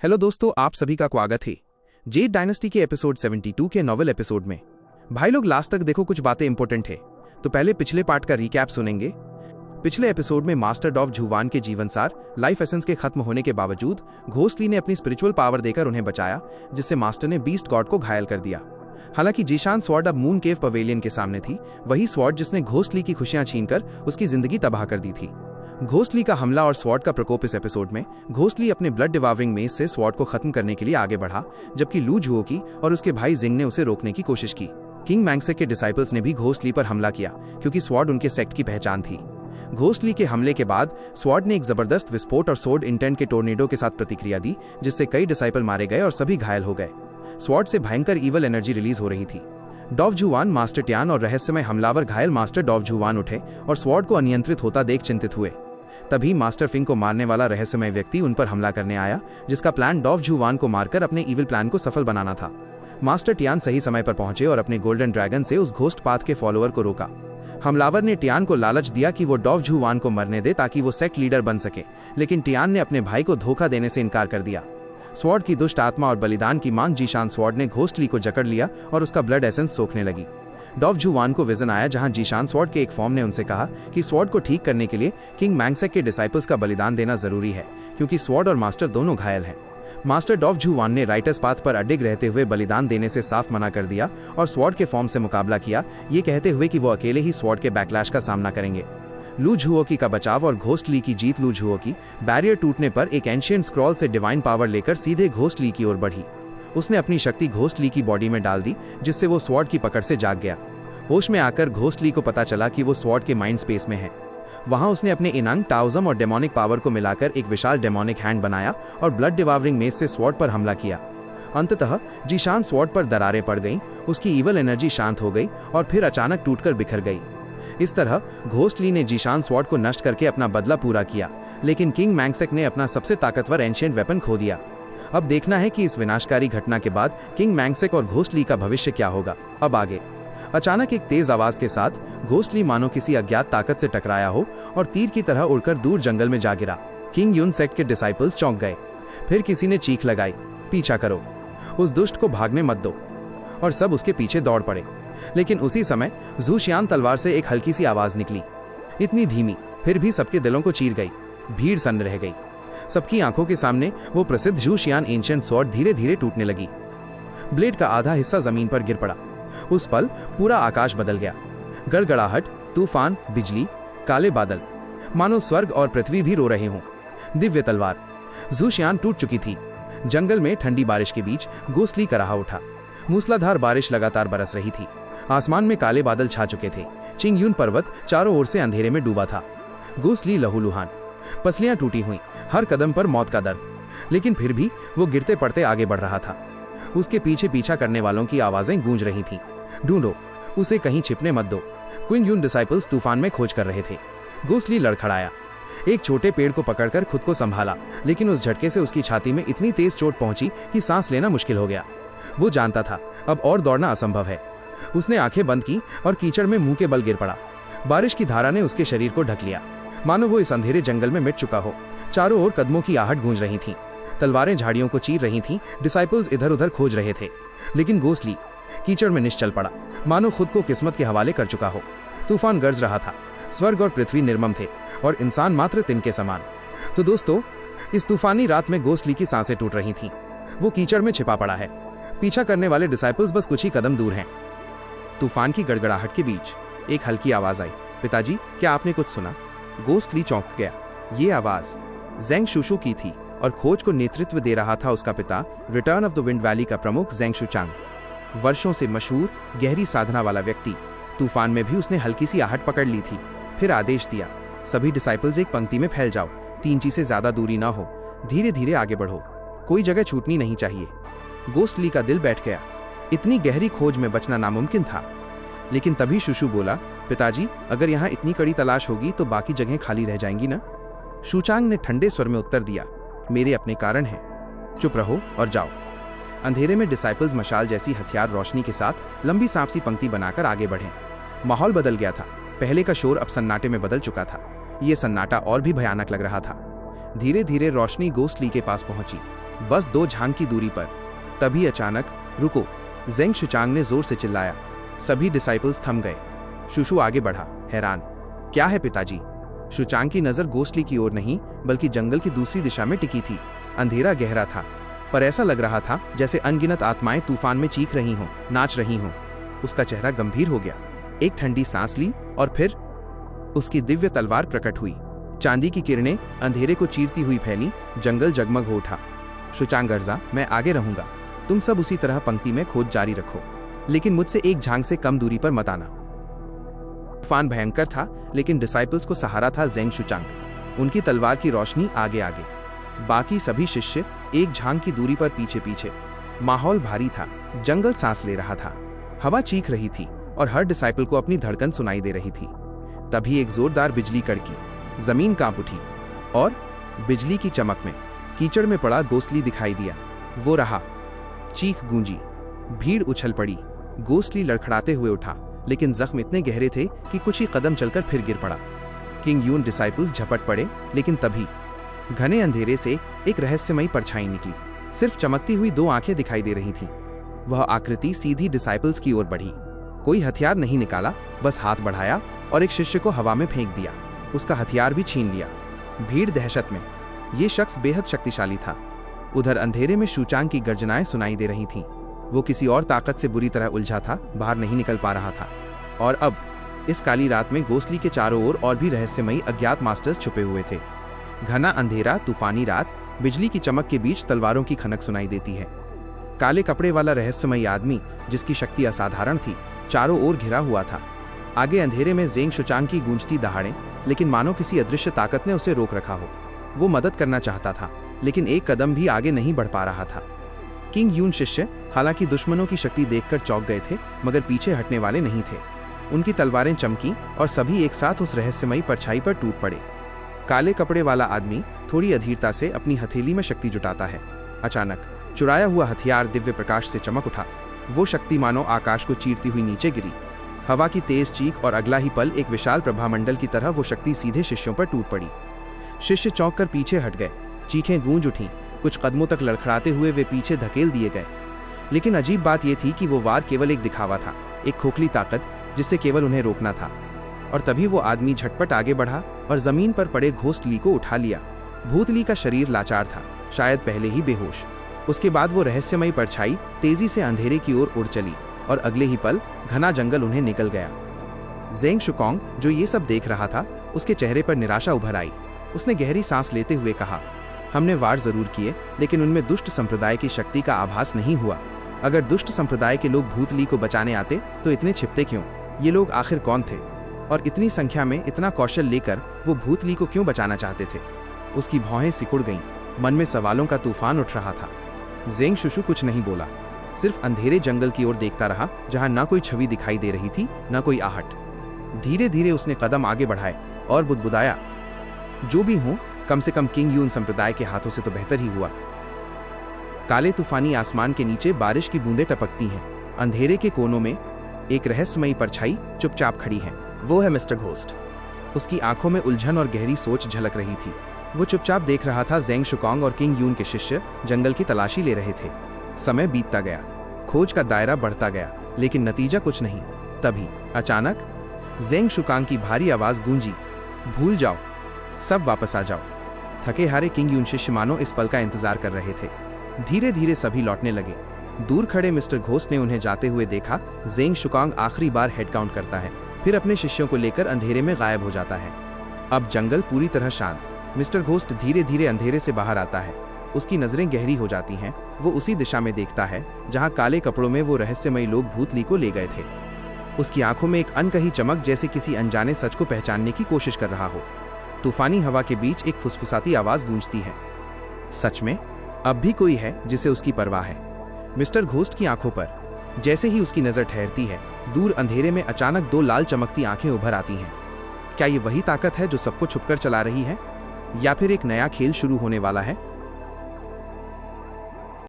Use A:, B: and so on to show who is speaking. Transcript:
A: Hello दोस्तों, आप सभी का स्वागत है जेड डायनेस्टी के एपिसोड 72 के नॉवल एपिसोड में। भाई लोग लास्ट तक देखो, कुछ बातें इंपॉर्टेंट है। तो पहले पिछले पार्ट का रिकैप सुनेंगे। पिछले एपिसोड में मास्टर डॉफ झुवान के जीवनसार लाइफ एसेंस के खत्म होने के बावजूद घोस्टली ने अपनी स्पिरिचुअल पावर देकर उन्हें बचाया, जिससे मास्टर ने बीस्ट गॉड को घायल कर दिया। हालांकि जीशान स्वॉर्ड अब मून केव पवेलियन के सामने थी, वही स्वॉर्ड जिसने घोस्टली की खुशियां छीनकर उसकी जिंदगी तबाह कर दी थी। घोस्टली का हमला और स्वॉर्ड का प्रकोप इस एपिसोड में। घोस्टली अपने ब्लड डिवावरिंग मेस से स्वॉर्ड को खत्म करने के लिए आगे बढ़ा, जबकि लू जुओकी और उसके भाई जिंग ने उसे रोकने की कोशिश की। किंग मैंगसेक के डिसाइपल्स ने भी घोस्टली पर हमला किया, क्योंकि स्वॉर्ड उनके सेक्ट की पहचान थी। घोस्टली के हमले के बाद स्वॉर्ड ने एक जबरदस्त विस्फोट और सोर्ड इंटेंट के टोर्नेडो के साथ प्रतिक्रिया दी, जिससे कई डिसाइपल मारे गए और सभी घायल हो गए। स्वॉर्ड से भयंकर ईवल एनर्जी रिलीज हो रही थी। डॉफ झुवान, मास्टर टियान और रहस्यमय हमलावर घायल मास्टर डॉफ झुवान उठे और स्वॉर्ड को अनियंत्रित होता देख चिंतित हुए। तभी मास्टर फिंग को मारने वाला रहस्यमय व्यक्ति उन पर हमला करने आया, जिसका प्लान डॉफ झुवान को मारकर अपने इविल प्लान को सफल बनाना था। मास्टर टियान सही समय पर पहुंचे और अपने गोल्डन ड्रैगन से उस घोस्ट पाथ के फॉलोअर को रोका। हमलावर ने टियान को लालच दिया कि वो डॉफ झुवान को मरने दे ताकि वो सेक्ट लीडर बन सके, लेकिन टियान ने अपने भाई को धोखा देने से इनकार कर दिया। स्वॉर्ड की दुष्ट आत्मा और बलिदान की मांग जीशान स्वॉर्ड ने घोस्टली को जकड़ लिया और उसका ब्लड एसेंस सोखने लगी। डॉफ झुवान को विजन आया, जहां जीशान स्वॉर्ड के एक फॉर्म ने उनसे कहा कि स्वॉर्ड को ठीक करने के लिए किंग मैंगसेक के डिसाइपल्स का बलिदान देना जरूरी है, क्योंकि स्वॉर्ड और मास्टर दोनों घायल हैं। मास्टर डॉफ झुवान ने राइटर्स पाथ पर अडिग रहते हुए बलिदान देने से साफ मना कर दिया और स्वॉर्ड के फॉर्म से मुकाबला किया, ये कहते हुए कि वो अकेले ही स्वॉर्ड के बैकलैश का सामना करेंगे। लू जुओकी का बचाव और घोस्टली की जीत। लू जुओकी बैरियर टूटने पर एक एंशिएंट स्क्रॉल से डिवाइन पावर लेकर सीधे घोस्टली की ओर बढ़ी। उसने अपनी शक्ति घोस्टली की बॉडी में डाल दी, जिससे वो स्वॉर्ड की पकड़ से जाग गया। होश में आकर घोस्टली को पता चला कि वो स्वॉर्ड के माइंड स्पेस में है। वहां उसने अपने इनांग, टाओजम और डेमोनिक पावर को मिलाकर एक विशाल डेमोनिक हैंड बनाया और ब्लड डिवावरिंग मेस से स्वॉर्ड पर हमला किया। अंततः जीशान स्वॉर्ड पर दरारें पड़ गईं, उसकी ईवल एनर्जी शांत हो गई और फिर अचानक टूटकर बिखर गई। इस तरह घोस्टली ने जीशान स्वॉर्ड को नष्ट करके अपना बदला पूरा किया, लेकिन किंग मैंगसेक ने अपना सबसे ताकतवर एंशिएंट वेपन खो दिया। अब देखना है कि इस विनाशकारी घटना के बाद किंग मैंगसेक और घोस्टली का भविष्य क्या होगा। अब आगे अचानक एक तेज आवाज के साथ घोस्टली मानो किसी अज्ञात ताकत से टकराया हो और तीर की तरह उड़कर दूर जंगल में जा गिरा। किंग यून सेक्ट के डिसाइपल्स चौंक गए। फिर किसी ने चीख लगाई, पीछा करो, उस दुष्ट को भागने मत दो, और सब उसके पीछे दौड़ पड़े। लेकिन उसी समय ज़ूशियान तलवार से एक हल्की सी आवाज निकली, इतनी धीमी फिर भी सबके दिलों को चीर गई। भीड़ सन्न रह गई। सबकी आंखों के सामने वो प्रसिद्ध ज़ूशियान एंशिएंट स्वॉर्ड धीरे धीरे टूटने लगी। ब्लेड का आधा हिस्सा जमीन पर गिर पड़ा। उस पल पूरा आकाश बदल गया। गड़गड़ाहट, तूफान, बिजली, काले बादल, मानो स्वर्ग और पृथ्वी भी रो रहे हों। दिव्य तलवार। ज़ूशियान टूट चुकी थी। जंगल में ठंडी बारिश के बीच घोस्टली कराह उठा। मूसलाधार बारिश लगातार बरस रही थी। आसमान में काले बादल छा चुके थे। चिंगयून पर्वत चारों ओर से अंधेरे में डूबा था। घोस्टली लहूलुहान, पसलियां टूटी हुई, हर कदम पर मौत का दर्द, लेकिन फिर भी वो गिरते पड़ते आगे बढ़ रहा था। उसके पीछे पीछा करने वालों की आवाजें गूंज रही थीं, ढूंढो, उसे कहीं छिपने मत दो। क्विंग यून डिसाइपल्स तूफान में खोज कर रहे थे। घोस्टली लड़खड़ाया, एक छोटे पेड़ को पकड़कर खुद को संभाला, लेकिन उस झटके से उसकी छाती में इतनी तेज चोट पहुंची कि सांस लेना मुश्किल हो गया। वो जानता था अब और दौड़ना असंभव है। उसने आंखें बंद की और कीचड़ में मुंह के बल गिर पड़ा। बारिश की धारा ने उसके शरीर को ढक लिया, मानो वो इस अंधेरे जंगल में मिट चुका हो। चारों ओर कदमों की आहट गूंज रही थी। तलवारें झाड़ियों को चीर रही थीं। डिसाइपल्स इधर उधर खोज रहे थे, लेकिन घोस्टली कीचड़ में निश्चल पड़ा, मानो खुद को किस्मत के हवाले कर चुका हो। तूफान गरज रहा था। स्वर्ग और पृथ्वी निर्मम थे और इंसान मात्र तिनके समान। तो दोस्तों, इस तूफानी रात में घोस्टली की सांसें टूट रही थीं। वो कीचड़ में छिपा पड़ा है। पीछा करने वाले डिसाइपल्स बस कुछ ही कदम दूर हैं। तूफान की गड़गड़ाहट के बीच एक हल्की आवाज आई, पिताजी, क्या आपने कुछ सुना? घोस्टली चौंक गया। ये आवाज ज़ेंग शुशु की थी और खोज को नेतृत्व दे रहा था उसका पिता, return of the wind valley का प्रमुख ज़ेंग शुचांग। वर्षों से मशहूर गहरी साधना वाला व्यक्ति। तूफान में भी उसने हल्की सी आहट पकड़ ली थी। फिर आदेश दिया, सभी डिसाइपल्स एक पंक्ति में फैल जाओ, 3 इंच से ज्यादा दूरी ना हो, धीरे धीरे आगे बढ़ो, कोई जगह छूटनी नहीं चाहिए। घोस्टली का दिल बैठ गया। इतनी गहरी खोज में बचना नामुमकिन था। लेकिन तभी शुशु बोला, पिताजी, अगर यहाँ इतनी कड़ी तलाश होगी तो बाकी जगहें खाली रह जाएंगी ना? शुचांग ने ठंडे स्वर में उत्तर दिया, मेरे अपने कारण हैं, चुप रहो और जाओ। अंधेरे में डिसाइपल्स मशाल जैसी हथियार रोशनी के साथ लंबी सांप सी पंक्ति बनाकर आगे बढ़े। माहौल बदल गया था। पहले का शोर अब सन्नाटे में बदल चुका था। ये सन्नाटा और भी भयानक लग रहा था। धीरे धीरे रोशनी घोस्टली के पास पहुंची। बस 2 झांग की दूरी पर। तभी अचानक, रुको, ज़ेंग शुचांग ने जोर से चिल्लाया। सभी डिसाइपल्स थम गए। शुशु आगे बढ़ा, हैरान। क्या है पिताजी? शुचांग की नजर गोस्टली की ओर नहीं, बल्कि जंगल की दूसरी दिशा में टिकी थी। अंधेरा गहरा था, पर ऐसा लग रहा था जैसे अनगिनत आत्माएं तूफान में चीख रही हों, नाच रही हों। उसका चेहरा गंभीर हो गया। एक ठंडी सांस ली और फिर उसकी दिव्य तलवार प्रकट हुई। चांदी की किरणें अंधेरे को चीरती हुई फैली। जंगल जगमग हो उठा। शुचांग गर्जा, मैं आगे रहूंगा, तुम सब उसी तरह पंक्ति में खोज जारी रखो, लेकिन मुझसे 1 झांग से कम दूरी पर मत आना। तूफान भयंकर था, लेकिन डिसाइपल्स को सहारा था ज़ेंग शुचांग। उनकी तलवार की रोशनी आगे आगे, बाकी सभी शिष्य 1 झांग की दूरी पर पीछे पीछे। माहौल भारी था, जंगल सांस ले रहा था, हवा चीख रही थी और हर डिसाइपल को अपनी धड़कन सुनाई दे रही थी। तभी एक जोरदार बिजली कड़की, जमीन कांप उठी और बिजली की चमक में कीचड़ में पड़ा गोस्टली दिखाई दिया। वो रहा। चीख गूंजी, भीड़ उछल पड़ी। गोस्टली लड़खड़ाते हुए उठा, लेकिन जख्म इतने गहरे थे कि कुछ ही कदम चलकर फिर गिर पड़ा। किंग यून डिसाइपल्स झपट पड़े, लेकिन तभी घने अंधेरे से एक रहस्यमयी परछाई निकली। सिर्फ चमकती हुई 2 आंखें दिखाई दे रही थीं। वह आकृति सीधी डिसाइपल्स की ओर बढ़ी। कोई हथियार नहीं निकाला, बस हाथ बढ़ाया और एक शिष्य को हवा में फेंक दिया। उसका हथियार भी छीन लिया। भीड़ दहशत में। ये शख्स बेहद शक्तिशाली था। उधर अंधेरे में शुचांग की गर्जनाएं सुनाई दे रही थीं। वो किसी और ताकत से बुरी तरह उलझा था, बाहर नहीं निकल पा रहा था। और अब इस काली रात में गोस्टली के चारों ओर और भी रहस्यमयी अज्ञात मास्टर्स छुपे हुए थे। घना अंधेरा, तूफानी रात, बिजली की चमक के बीच तलवारों की खनक सुनाई देती है। काले कपड़े वाला रहस्यमयी आदमी, जिसकी शक्ति असाधारण थी, चारों ओर घिरा हुआ था। आगे अंधेरे में ज़ेंग शुचांग की गूंजती दहाड़ें, लेकिन मानो किसी अदृश्य ताकत ने उसे रोक रखा हो। वो मदद करना चाहता था, लेकिन एक कदम भी आगे नहीं बढ़ पा रहा था। किंग यून शिष्य हालांकि दुश्मनों की शक्ति देखकर चौंक गए थे, मगर पीछे हटने वाले नहीं थे। उनकी तलवारें चमकी और सभी एक साथ उस रहस्यमयी परछाई पर टूट पड़े। काले कपड़े वाला आदमी थोड़ी अधीरता से अपनी हथेली में शक्ति जुटाता है। अचानक चुराया हुआ हथियार दिव्य प्रकाश से चमक उठा। वो शक्ति मानो आकाश को चीरती हुई नीचे गिरी। हवा की तेज चीख और अगला ही पल एक विशाल प्रभामंडल की तरह वो शक्ति सीधे शिष्यों पर टूट पड़ी। शिष्य चौंक कर पीछे हट गए। चीखें गूंज उठीं। कुछ कदमों तक लड़खड़ाते हुए वे पीछे धकेल दिए गए। लेकिन अजीब बात यह थी कि वो वार केवल एक दिखावा था, एक खोखली ताकत जिससे केवल उन्हें रोकना था। और तभी वो आदमी झटपट आगे बढ़ा और जमीन पर पड़े घोस्टली को उठा लिया। भूतली का शरीर लाचार था, शायद पहले ही बेहोश। उसके बाद वो रहस्यमयी परछाई तेजी से अंधेरे की ओर उड़ चली और अगले ही पल घना जंगल उन्हें निकल गया। ज़ेंग शुकोंग, जो ये सब देख रहा था, उसके चेहरे पर निराशा उभर आई। उसने गहरी सांस लेते हुए कहा, हमने वार जरूर किए, लेकिन उनमें दुष्ट संप्रदाय की शक्ति का आभास नहीं हुआ। अगर दुष्ट संप्रदाय के लोग भूतली को बचाने आते तो इतने छिपते क्यों? ये लोग आखिर कौन थे? और इतनी संख्या में इतना कौशल लेकर वो भूतली को क्यों बचाना चाहते थे? उसकी भौहें सिकुड़ गईं। मन में सवालों का तूफान उठ रहा था। ज़ेंग शुशु कुछ नहीं बोला, सिर्फ अंधेरे जंगल की ओर देखता रहा, जहां ना कोई छवि दिखाई दे रही थी, ना कोई आहट। धीरे धीरे उसने कदम आगे बढ़ाए और बुदबुदाया, जो भी हो, कम से कम किंग यून संप्रदाय के हाथों से तो बेहतर ही हुआ। काले तूफानी आसमान के नीचे बारिश की बूंदें टपकती हैं। अंधेरे के कोनों में एक रहस्यमयी परछाई चुपचाप खड़ी है। वो है मिस्टर घोस्ट। उसकी आंखों में उलझन और गहरी सोच झलक रही थी। वो चुपचाप देख रहा था ज़ेंग शुकोंग और किंग यून के शिष्य जंगल की तलाशी ले रहे थे। समय बीतता गया, खोज का दायरा बढ़ता गया, लेकिन नतीजा कुछ नहीं। तभी अचानक ज़ेंग शुकोंग की भारी आवाज गूंजी, भूल जाओ, सब वापस आ जाओ। थके हारे किंग यून शिष्य मानो इस पल का इंतजार कर रहे थे। धीरे धीरे सभी लौटने लगे। दूर खड़े मिस्टर घोस्ट ने उन्हें जाते हुए देखा। ज़ेंग शुकोंग आखिरी बार हेड काउंट करता है, फिर अपने शिष्यों को लेकर अंधेरे में गायब हो जाता है। अब जंगल पूरी तरह शांत। मिस्टर घोस्ट धीरे धीरे अंधेरे से बाहर आता है। उसकी नजरें गहरी हो जाती हैं। वो उसी दिशा में देखता है जहां काले कपड़ों में वो रहस्यमयी लोग भूतली को ले गए थे। उसकी आंखों में एक अनकही चमक, जैसे किसी अनजाने सच को पहचानने की कोशिश कर रहा हो। तूफानी हवा के बीच एक फुसफुसाती आवाज गूंजती है, सच में अब भी कोई है जिसे उसकी परवाह है। मिस्टर घोस्ट की आंखों पर जैसे ही उसकी नजर ठहरती है, दूर अंधेरे में अचानक 2 लाल चमकती आंखें उभर आती हैं। क्या ये वही ताकत है जो सबको छुपकर चला रही है, या फिर एक नया खेल शुरू होने वाला है?